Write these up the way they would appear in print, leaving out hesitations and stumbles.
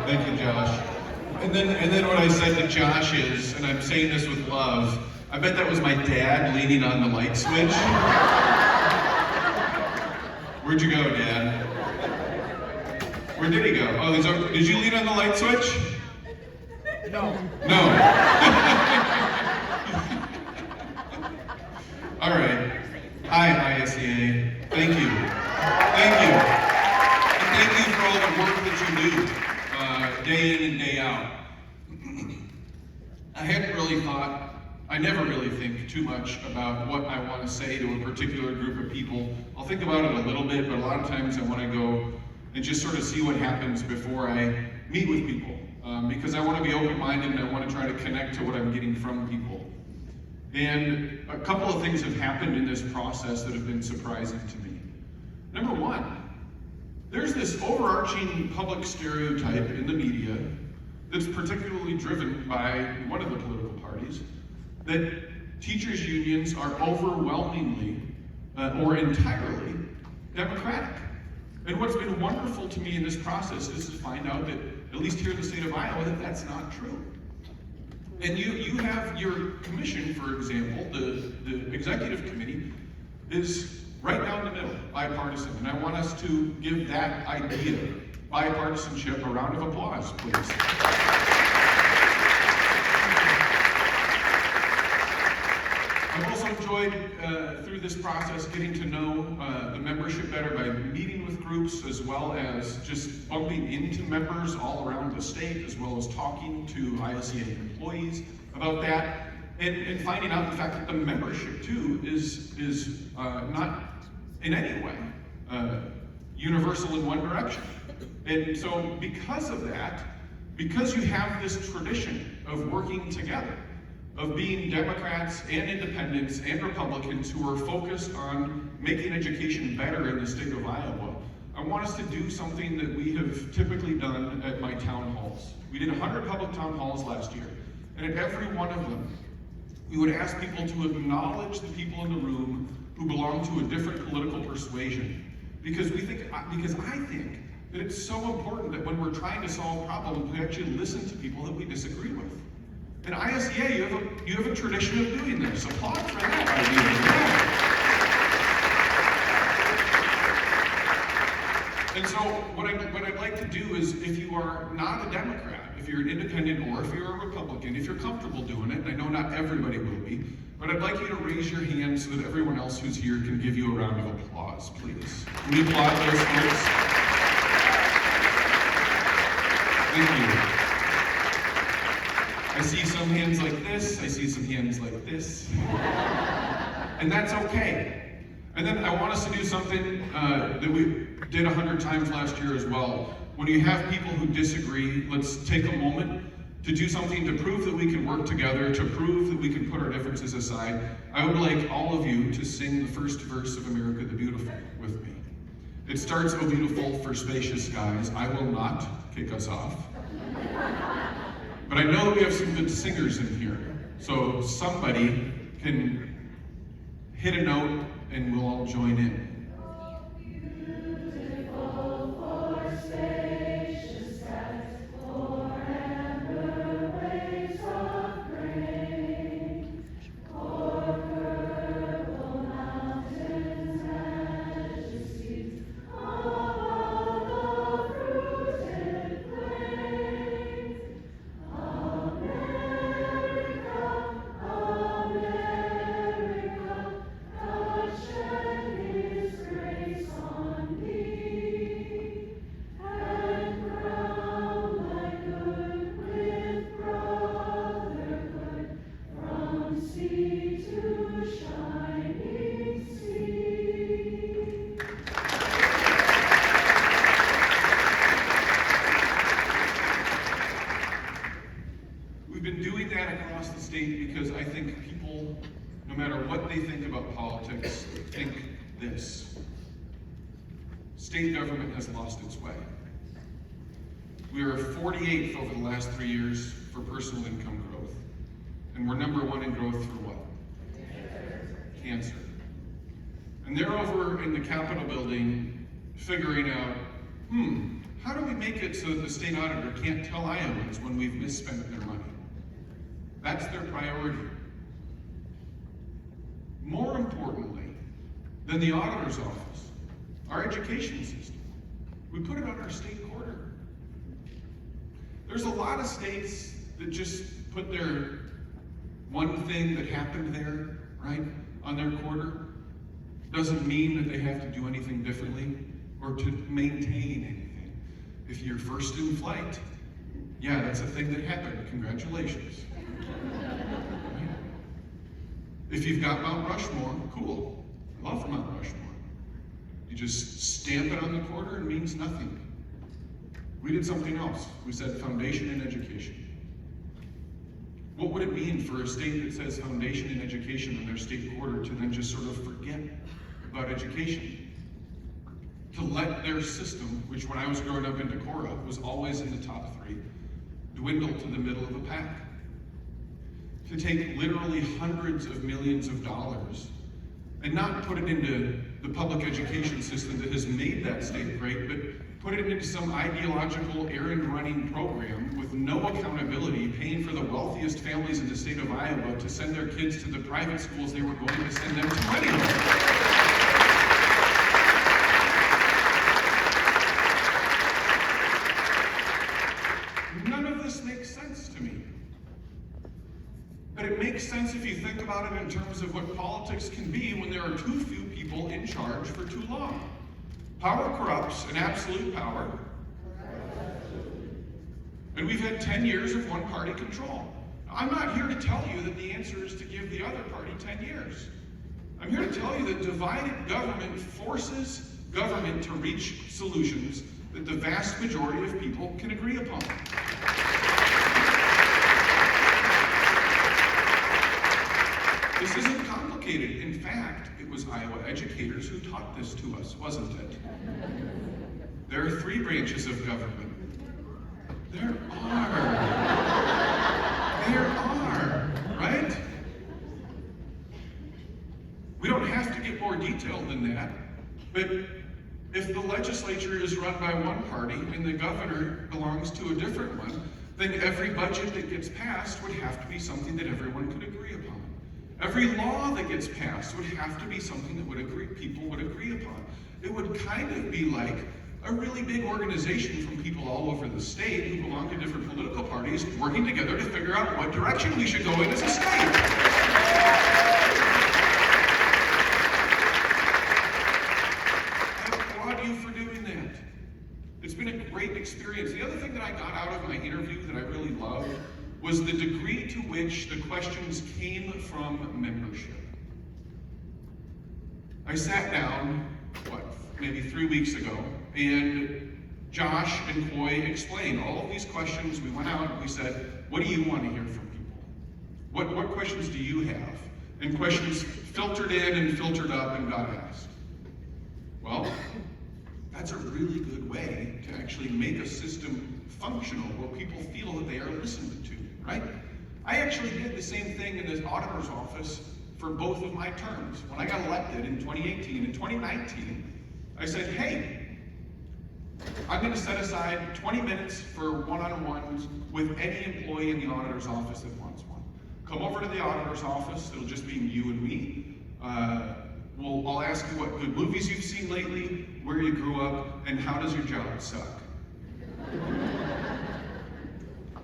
Thank you, Josh. And then what I said to Josh is, and I'm saying this with love, I bet that was my dad leaning on the light switch. Where'd you go, Dad? Where did he go? Oh, did you lean on the light switch? No. No. All right. Hi, ISEA. Thank you. Thank you. And thank you for all the work that you do, day in and day out. I never really think too much about what I want to say to a particular group of people. I'll think about it a little bit, but a lot of times I want to go and just sort of see what happens before I meet with people. Because I want to be open-minded and I want to try to connect to what I'm getting from people. And a couple of things have happened in this process that have been surprising to me. Number one, there's this overarching public stereotype in the media that's particularly driven by one of the political parties, that teachers' unions are overwhelmingly or entirely Democratic. And what's been wonderful to me in this process is to find out that, at least here in the state of Iowa, that that's not true. And you have your commission, for example, the executive committee, is right down the middle, bipartisan. And I want us to give that idea, bipartisanship, a round of applause, please. I've also enjoyed, through this process, getting to know the membership better by meeting with groups, as well as just bumping into members all around the state, as well as talking to ISEA employees about that, and finding out the fact that the membership, too, is not in any way universal in one direction. And so because of that, because you have this tradition of working together, of being Democrats and independents and Republicans who are focused on making education better in the state of Iowa, I want us to do something that we have typically done at my town halls. We did 100 public town halls last year, and at every one of them, we would ask people to acknowledge the people in the room who belong to a different political persuasion. Because I think that it's so important that when we're trying to solve problems, we actually listen to people that we disagree with. And ISEA, you have a tradition of doing this. Applaud for that idea. And so what I'd like to do is, if you are not a Democrat, if you're an independent or if you're a Republican, if you're comfortable doing it, and I know not everybody will be, but I'd like you to raise your hand so that everyone else who's here can give you a round of applause, please. Can we applaud those folks? Thank you. I see some hands like this, I see some hands like this. And that's okay. And then I want us to do something that we did 100 times last year as well. When you have people who disagree, let's take a moment to do something to prove that we can work together, to prove that we can put our differences aside. I would like all of you to sing the first verse of America the Beautiful with me. It starts, "Oh beautiful for spacious skies." I will not kick us off. But I know that we have some good singers in here. So somebody can hit a note and we'll all join in. Because I think people, no matter what they think about politics, think this: state government has lost its way. We are 48th over the last 3 years for personal income growth. And we're number 1 in growth for what? Cancer. And they're over in the Capitol building figuring out, How do we make it so that the state auditor can't tell Iowans when we've misspent their money? That's their priority. More importantly than the auditor's office, our education system. We put it on our state quarter. There's a lot of states that just put their one thing that happened there, right, on their quarter. Doesn't mean that they have to do anything differently or to maintain anything. If you're first in flight, yeah, that's a thing that happened. Congratulations. Right? If you've got Mount Rushmore, cool. I love Mount Rushmore. You just stamp it on the quarter, it means nothing. We did something else. We said foundation in education. What would it mean for a state that says foundation in education in their state quarter to then just sort of forget about education? To let their system, which when I was growing up in Decorah was always in the top 3, dwindle to the middle of the pack. To take literally hundreds of millions of dollars and not put it into the public education system that has made that state great, but put it into some ideological errand-running program with no accountability, paying for the wealthiest families in the state of Iowa to send their kids to the private schools they were going to send them to anyway. None of this makes sense to me. But it makes sense if you think about it in terms of what politics can be when there are too few people in charge for too long. Power corrupts, and absolute power. And we've had 10 years of one-party control. I'm not here to tell you that the answer is to give the other party 10 years. I'm here to tell you that divided government forces government to reach solutions that the vast majority of people can agree upon. This isn't complicated. In fact, it was Iowa educators who taught this to us, wasn't it? There are 3 branches of government. There are, right? We don't have to get more detailed than that, but if the legislature is run by one party and the governor belongs to a different one, then every budget that gets passed would have to be something that everyone could agree upon. Every law that gets passed would have to be something that people would agree upon. It would kind of be like a really big organization from people all over the state who belong to different political parties working together to figure out what direction we should go in as a state. I applaud you for doing that. It's been a great experience. The other thing that I got out of my interview that I really loved was the degree to which the questions came from membership. I sat down, maybe 3 weeks ago, and Josh and Coy explained all of these questions. We went out and we said, what do you want to hear from people? What questions do you have? And questions filtered in and filtered up and got asked. Well, that's a really good way to actually make a system functional where people feel that they are listened to, right? I actually did the same thing in the auditor's office for both of my terms. When I got elected in 2018 and 2019, I said, hey, I'm going to set aside 20 minutes for one-on-ones with any employee in the auditor's office that wants one. Come over to the auditor's office. It'll just be you and me. I'll ask you what good movies you've seen lately, where you grew up, and how does your job suck?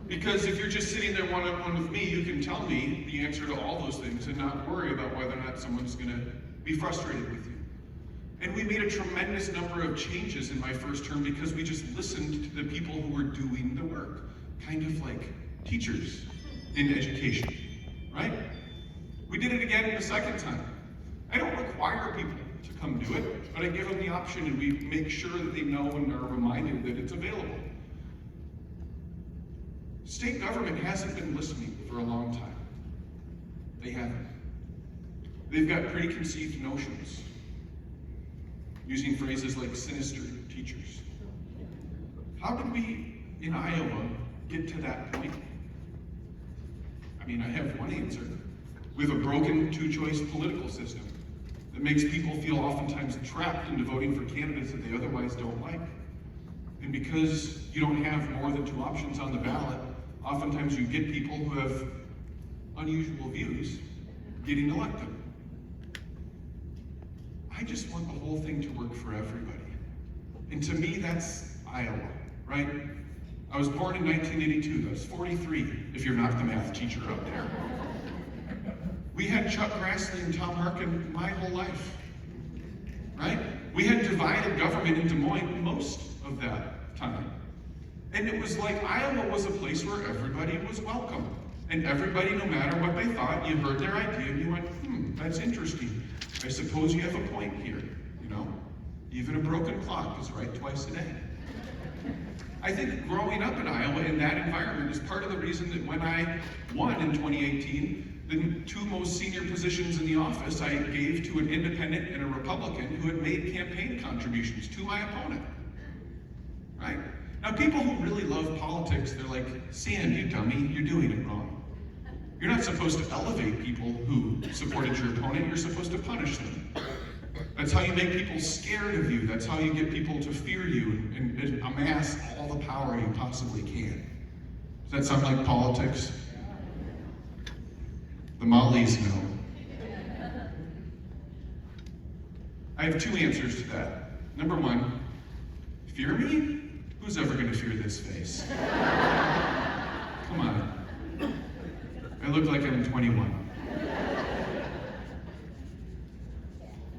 Because if you're just sitting there one-on-one with me, you can tell me the answer to all those things and not worry about whether or not someone's going to be frustrated with you. And we made a tremendous number of changes in my first term because we just listened to the people who were doing the work, kind of like teachers in education, right? We did it again the second time. I don't require people to come do it, but I give them the option and we make sure that they know and are reminded that it's available. State government hasn't been listening for a long time. They haven't. They've got preconceived notions, using phrases like sinister teachers. How did we, in Iowa, get to that point? I mean, I have one answer. We have a broken two-choice political system that makes people feel oftentimes trapped into voting for candidates that they otherwise don't like. And because you don't have more than 2 options on the ballot, oftentimes you get people who have unusual views getting elected. I just want the whole thing to work for everybody. And to me, that's Iowa, right? I was born in 1982, that's 43, if you're not the math teacher out there. We had Chuck Grassley and Tom Harkin my whole life, right? We had divided government in Des Moines most of that time. And it was like Iowa was a place where everybody was welcome. And everybody, no matter what they thought, you heard their idea and you went, that's interesting. I suppose you have a point here, you know? Even a broken clock is right twice a day. I think growing up in Iowa in that environment is part of the reason that when I won in 2018, the 2 most senior positions in the office I gave to an independent and a Republican who had made campaign contributions to my opponent, right? Now people who really love politics, they're like, Sand, you dummy, you're doing it wrong. You're not supposed to elevate people who supported your opponent, you're supposed to punish them. That's how you make people scared of you. That's how you get people to fear you and amass all the power you possibly can. Does that sound like politics? The Mollies know. I have 2 answers to that. Number 1, fear me? Who's ever going to fear this face? Come on. I look like I'm 21.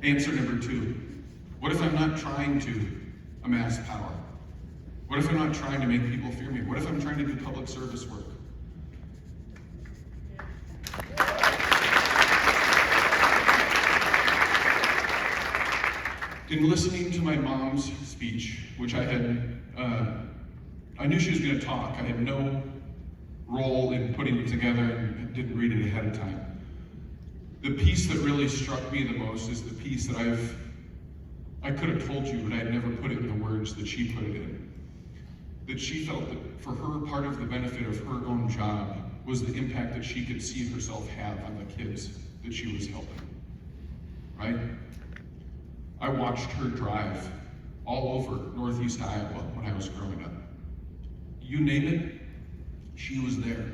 Answer number 2, what if I'm not trying to amass power? What if I'm not trying to make people fear me? What if I'm trying to do public service work? In listening to my mom's speech, which I knew she was going to talk. I had no role in putting it together and didn't read it ahead of time. The piece that really struck me the most is the piece that I could have told you, but I had never put it in the words that she put it in. That she felt that for her, part of the benefit of her own job was the impact that she could see herself have on the kids that she was helping, right? I watched her drive all over Northeast Iowa when I was growing up. You name it, she was there.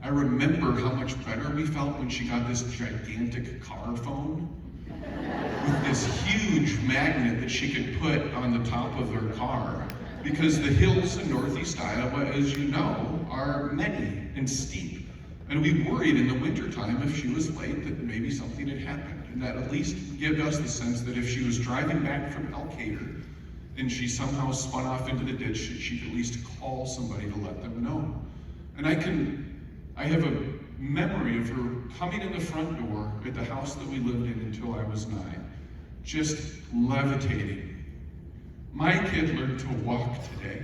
I remember how much better we felt when she got this gigantic car phone with this huge magnet that she could put on the top of her car, because the hills in Northeast Iowa, as you know, are many and steep. And we worried in the wintertime if she was late that maybe something had happened. And that at least gave us the sense that if she was driving back from Elkader and she somehow spun off into the ditch, she could at least call somebody to let them know. And I have a memory of her coming in the front door at the house that we lived in until I was 9, just levitating. My kid learned to walk today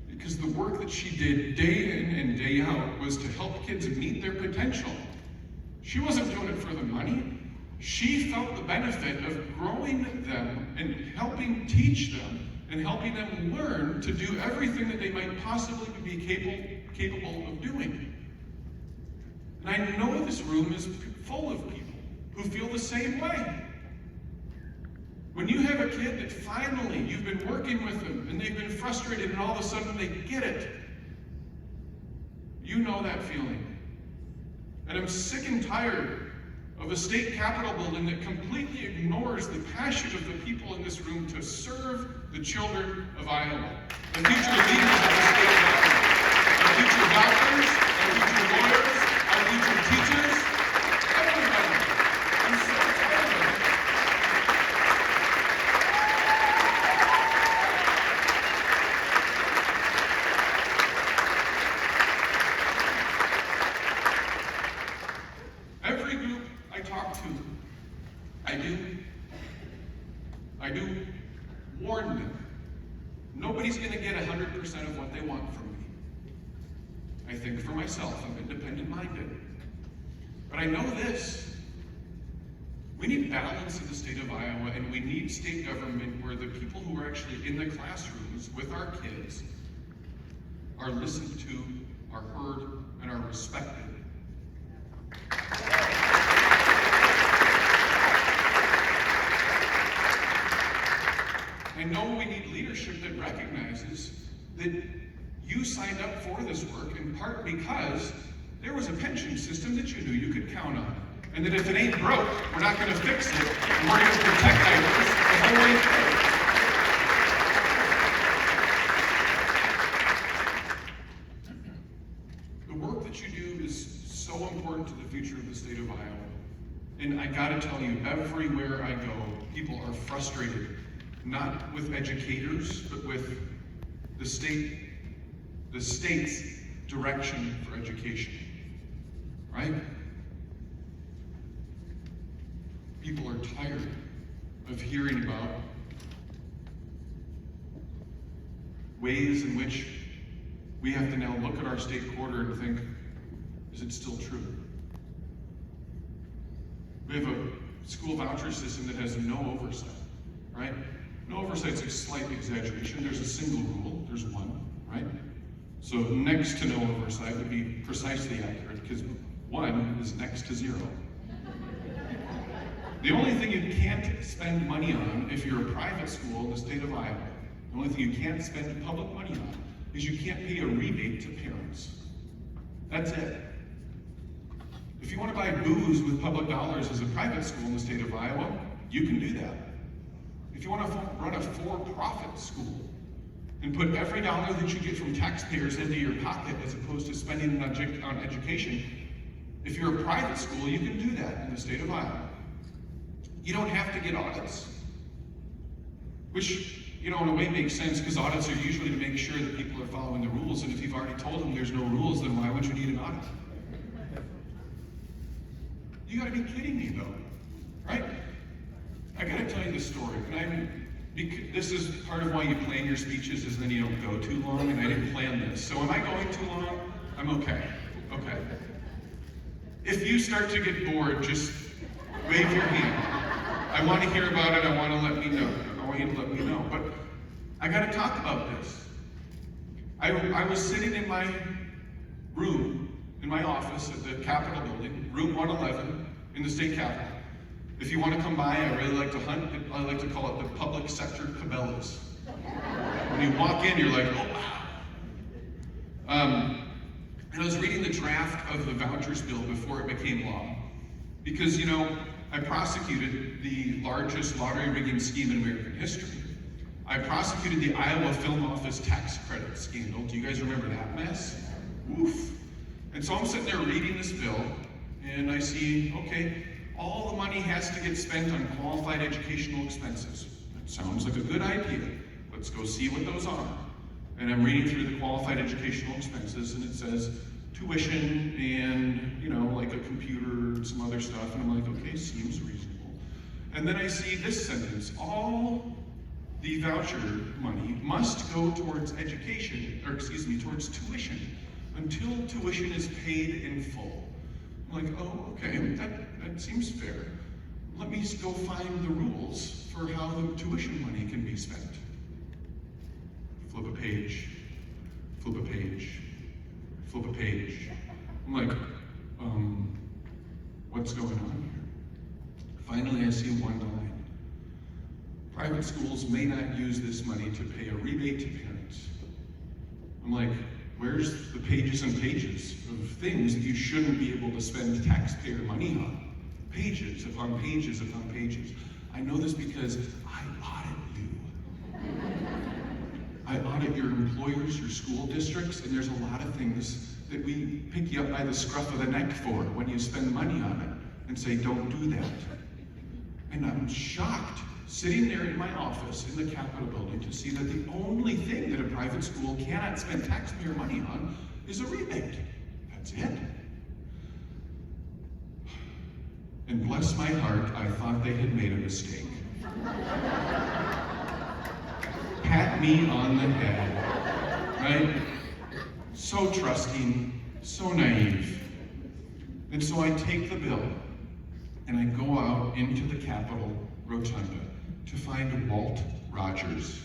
because the work that she did day in and day out was to help kids meet their potential. She wasn't doing it for the money. She felt the benefit of growing them and helping teach them and helping them learn to do everything that they might possibly be capable of doing. And I know this room is full of people who feel the same way. When you have a kid that finally you've been working with them and they've been frustrated and all of a sudden they get it, you know that feeling. And I'm sick and tired of a state capitol building that completely ignores the passion of the people in this room to serve the children of Iowa, the future leaders of the state government, our future doctors, our future lawyers, our future teachers, everybody. I'm so tired of it. Every group I talk to, I do warn them. Nobody's going to get 100% of what they want from me. I think for myself, I'm independent-minded. But I know this. We need balance in the state of Iowa, and we need state government where the people who are actually in the classrooms with our kids are listened to, are heard, and are respected. I know we need leadership that recognizes that you signed up for this work in part because there was a pension system that you knew you could count on. And that if it ain't broke, we're not going to fix it, and we're going to protect IRS the whole way through. The work that you do is so important to the future of the state of Iowa. And I gotta tell you, everywhere I go, people are frustrated, not with educators, but with the state's direction for education, right? People are tired of hearing about ways in which we have to now look at our state quarter and think, is it still true? We have a school voucher system that has no oversight, right? No oversight's a slight exaggeration. There's a single rule, there's one, right? So next to no oversight would be precisely accurate, because one is next to zero. The only thing you can't spend money on if you're a private school in the state of Iowa, the only thing you can't spend public money on is you can't pay a rebate to parents. That's it. If you want to buy booze with public dollars as a private school in the state of Iowa, you can do that. If you want to run a for-profit school and put every dollar that you get from taxpayers into your pocket as opposed to spending it on education, if you're a private school, you can do that in the state of Iowa. You don't have to get audits, which, in a way makes sense, because audits are usually to make sure that people are following the rules, and if you've already told them there's no rules, then why would you need an audit? You gotta be kidding me, though, right? I gotta tell you the story, and this is part of why you plan your speeches, is then you don't go too long, and I didn't plan this. So am I going too long? I'm okay. Okay. If you start to get bored, just wave your hand. I want to hear about it. I want you to let me know. But I got to talk about this. I was sitting in my room, in my office at the Capitol building, room 111 in the state capitol. If you want to come by, I really like to hunt. I like to call it the public sector Cabela's. When you walk in, you're like, oh wow. And I was reading the draft of the vouchers bill before it became law. Because, I prosecuted the largest lottery rigging scheme in American history. I prosecuted the Iowa Film Office tax credit scandal. Do you guys remember that mess? Oof. And so I'm sitting there reading this bill, and I see, okay, all the money has to get spent on qualified educational expenses. That sounds like a good idea. Let's go see what those are. And I'm reading through the qualified educational expenses, and it says tuition and, like a computer and some other stuff, and I'm like, okay, seems reasonable. And then I see this sentence: all the voucher money must go towards towards tuition until tuition is paid in full. I'm like, oh, okay, that seems fair. Let me go find the rules for how the tuition money can be spent. Flip a page, flip a page, flip a page. I'm like, what's going on here? Finally, I see one line. Private schools may not use this money to pay a rebate to parents. I'm like, where's the pages and pages of things that you shouldn't be able to spend taxpayer money on? Pages upon pages upon pages. I know this because I audit you. I audit your employers, your school districts, and there's a lot of things that we pick you up by the scruff of the neck for when you spend money on it and say, don't do that. And I'm shocked, sitting there in my office in the Capitol building, to see that the only thing that a private school cannot spend taxpayer money on is a rebate. That's it. And bless my heart, I thought they had made a mistake. Pat me on the head, right? So trusting, so naive. And so I take the bill and I go out into the Capitol rotunda to find Walt Rogers.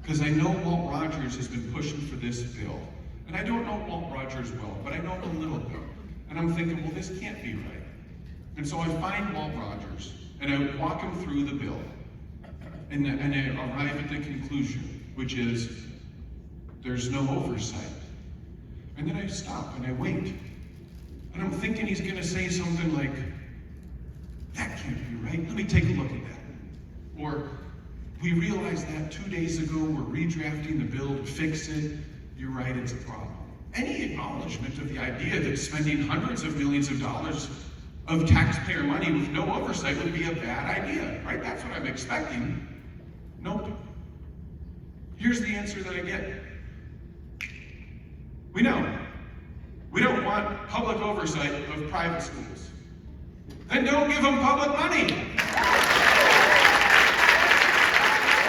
Because I know Walt Rogers has been pushing for this bill. And I don't know Walt Rogers well, but I know him a little bit. And I'm thinking, well, this can't be right. And so I find Walt Rogers and I walk him through the bill. and I arrive at the conclusion, which is there's no oversight. And then I stop and I wait. And I'm thinking he's going to say something like, that can't be right. Let me take a look at that. Or, we realized that 2 days ago, we're redrafting the bill to fix it. You're right, it's a problem. Any acknowledgement of the idea that spending hundreds of millions of dollars of taxpayer money with no oversight would be a bad idea, right? That's what I'm expecting. Nope. Here's the answer that I get. We know. We don't want public oversight of private schools. Then don't give them public money.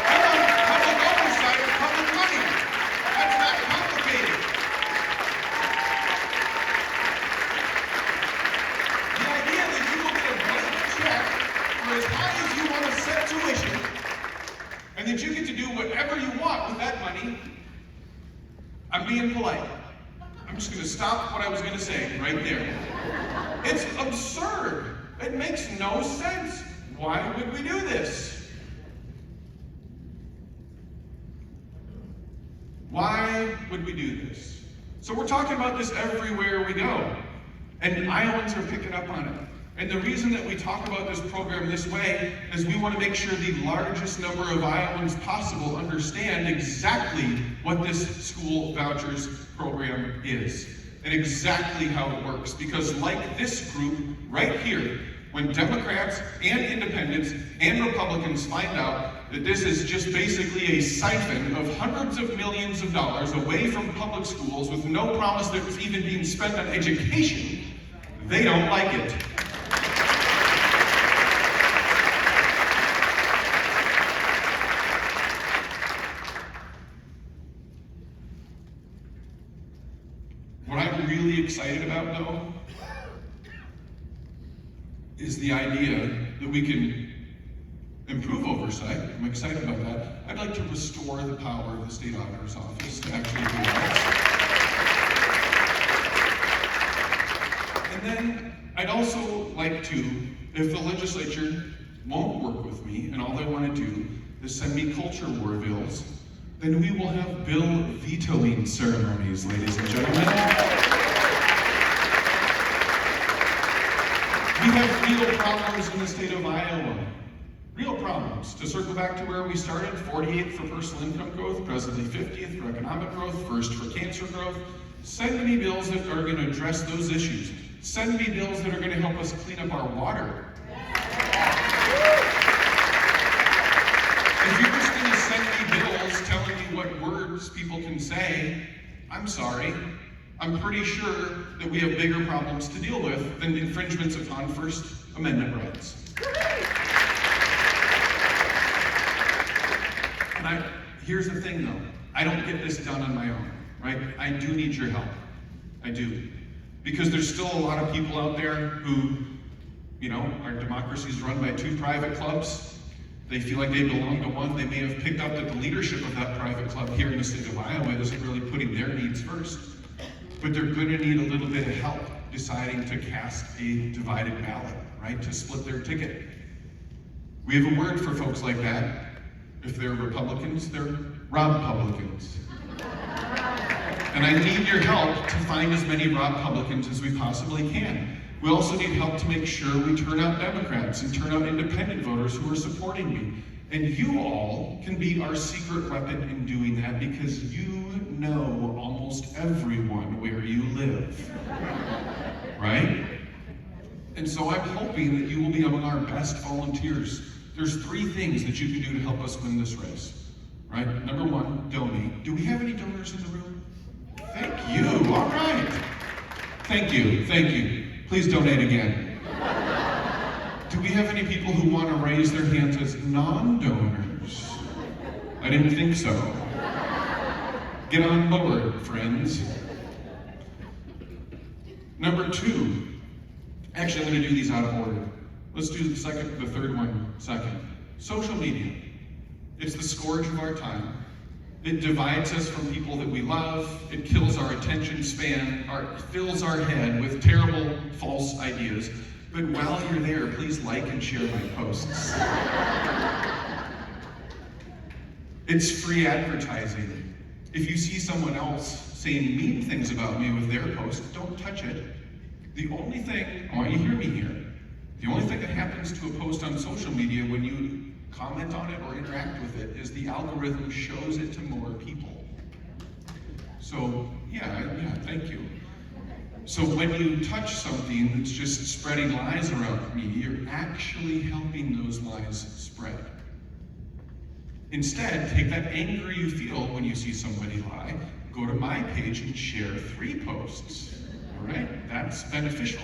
I want public oversight of public money. That's not complicated. The idea that you will get a blank check for as high as you want to set tuition, and that you get to do whatever you want with that money, I'm being polite. I'm just going to stop what I was going to say right there. It's absurd. It makes no sense. Why would we do this? Why would we do this? So we're talking about this everywhere we go. And Iowans are picking up on it. And the reason that we talk about this program this way is we want to make sure the largest number of Iowans possible understand exactly what this school vouchers program is and exactly how it works. Because like this group right here, when Democrats and independents and Republicans find out that this is just basically a siphon of hundreds of millions of dollars away from public schools with no promise that it's even being spent on education, they don't like it. What I'm really excited about, though, is the idea that we can improve oversight. I'm excited about that. I'd like to restore the power of the state auditor's office to actually do that. And then I'd also like to, if the legislature won't work with me and all they want to do is send me culture war bills, then we will have bill vetoing ceremonies, ladies and gentlemen. We have real problems in the state of Iowa. Real problems. To circle back to where we started, 48th for personal income growth, presently 50th for economic growth, first for cancer growth. Send me bills that are going to address those issues. Send me bills that are going to help us clean up our water. If you're just going to send me bills telling me what words people can say, I'm sorry. I'm pretty sure that we have bigger problems to deal with than infringements upon First Amendment rights. And here's the thing though, I don't get this done on my own, right? I do need your help. I do. Because there's still a lot of people out there who, our democracy is run by two private clubs. They feel like they belong to one. They may have picked up that the leadership of that private club here in the state of Iowa isn't really putting their needs first. But they're going to need a little bit of help deciding to cast a divided ballot, right? To split their ticket. We have a word for folks like that. If they're Republicans, they're Rob-publicans. And I need your help to find as many Rob-publicans as we possibly can. We also need help to make sure we turn out Democrats and turn out independent voters who are supporting me. And you all can be our secret weapon in doing that because you know almost everyone where you live, right? And so I'm hoping that you will be among our best volunteers. There's 3 things that you can do to help us win this race, right? Number 1, donate. Do we have any donors in the room? Thank you, all right. Thank you. Please donate again. Do we have any people who want to raise their hands as non-donors? I didn't think so. Get on board, friends. Number 2, actually I'm going to do these out of order. Let's do the third one second. Social media. It's the scourge of our time. It divides us from people that we love. It kills our attention span, fills our head with terrible false ideas. But while you're there, please like and share my posts. It's free advertising. If you see someone else saying mean things about me with their post, don't touch it. The only thing, I want you to hear me here, the only thing that happens to a post on social media when you comment on it or interact with it is the algorithm shows it to more people. So, yeah, thank you. So when you touch something that's just spreading lies around me, you're actually helping those lies spread. Instead, take that anger you feel when you see somebody lie, go to my page and share 3 posts. All right? That's beneficial.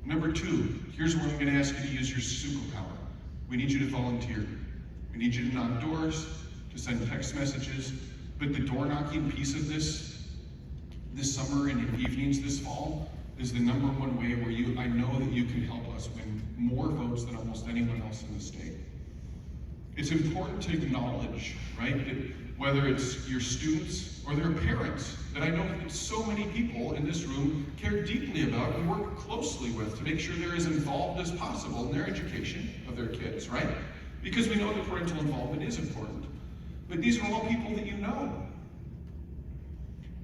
Number 2, here's where I'm going to ask you to use your superpower. We need you to volunteer. We need you to knock doors, to send text messages, but the door knocking piece of this summer and in evenings this fall is the number one way where I know that you can help us win more votes than almost anyone else in the state. It's important to acknowledge, right, that whether it's your students or their parents, that I know that so many people in this room care deeply about and work closely with to make sure they're as involved as possible in their education of their kids, right? Because we know that parental involvement is important. But these are all people that you know.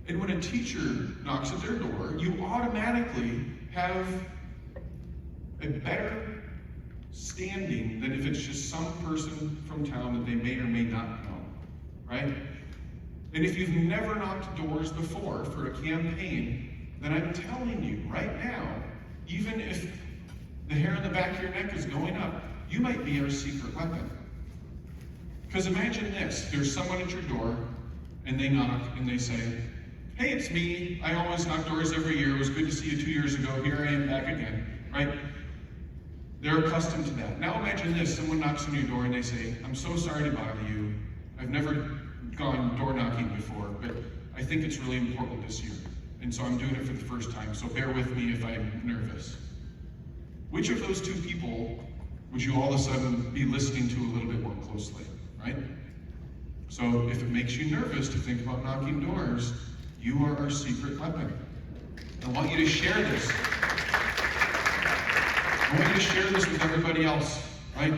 And when a teacher knocks at their door, you automatically have a better standing than if it's just some person from town that they may or may not know, right? And if you've never knocked doors before for a campaign, then I'm telling you right now, even if the hair on the back of your neck is going up, you might be our secret weapon. Because imagine this, there's someone at your door, and they knock, and they say, hey, it's me. I always knock doors every year. It was good to see you 2 years ago. Here I am back again, right? They're accustomed to that. Now imagine this, someone knocks on your door and they say, I'm so sorry to bother you. I've never gone door knocking before, but I think it's really important this year. And so I'm doing it for the first time, so bear with me if I'm nervous. Which of those 2 people would you all of a sudden be listening to a little bit more closely, right? So if it makes you nervous to think about knocking doors, you are our secret weapon. I want you to share this. I want you to share this with everybody else, right?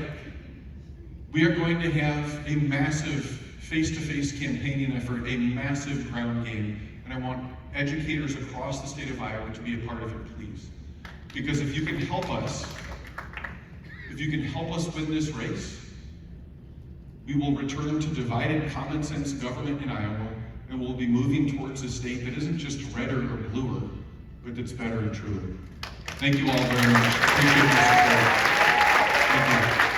We are going to have a massive face-to-face campaigning effort, a massive ground game, and I want educators across the state of Iowa to be a part of it, please. Because if you can help us win this race, we will return to divided common sense government in Iowa, and we'll be moving towards a state that isn't just redder or bluer, but that's better and truer. Thank you all very much. Appreciate your support. Thank you.